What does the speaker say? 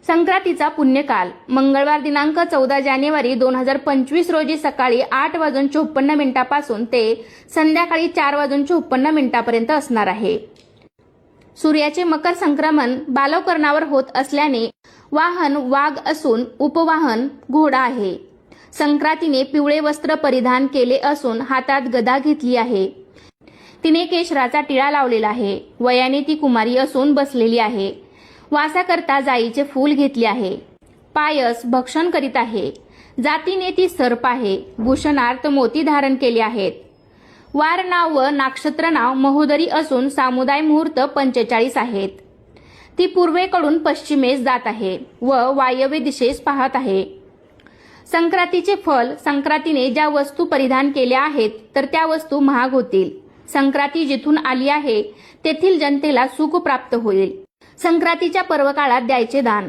संक्रांतीचा पुण्यकाल मंगळवार दिनांक 14 जानेवारी 2025 रोजी सकाळी 8:54 पासून ते संध्याकाळी 4:54 पर्यंत असणार आहे। सूर्याचे मकर संक्रमण बालवकर्णावर होत असल्याने वाहन वाघ असून उपवाहन घोडा आहे। संक्रांतीने पिवळे वस्त्र परिधान केले असून हातात गदा घेतली आहे। तिने केशराचा टिळा लावलेला आहे। वयाने ती कुमारी असून बसलेली आहे। वासाकरता जाईचे फूल घेतले आहे। पायस भक्षण करीत आहे। जातीने ती सर्प आहे। भूषणार्थ मोती धारण केले आहेत। वार नाव व नक्षत्र नाव महोदरी असून सामुदाय मुहूर्त 45 आहेत। ती पूर्वेकडून पश्चिमेस जात आहे व वायव्य दिशेस पाहत आहे। संक्रांतीचे फल संक्रांतीने ज्या वस्तू परिधान केल्या आहेत तर त्या वस्तू महाग होतील। संक्रांती जिथून आली आहे तेथील जनतेला सुख प्राप्त होईल। संक्रांतीच्या पर्वकाळात द्यायचे दान।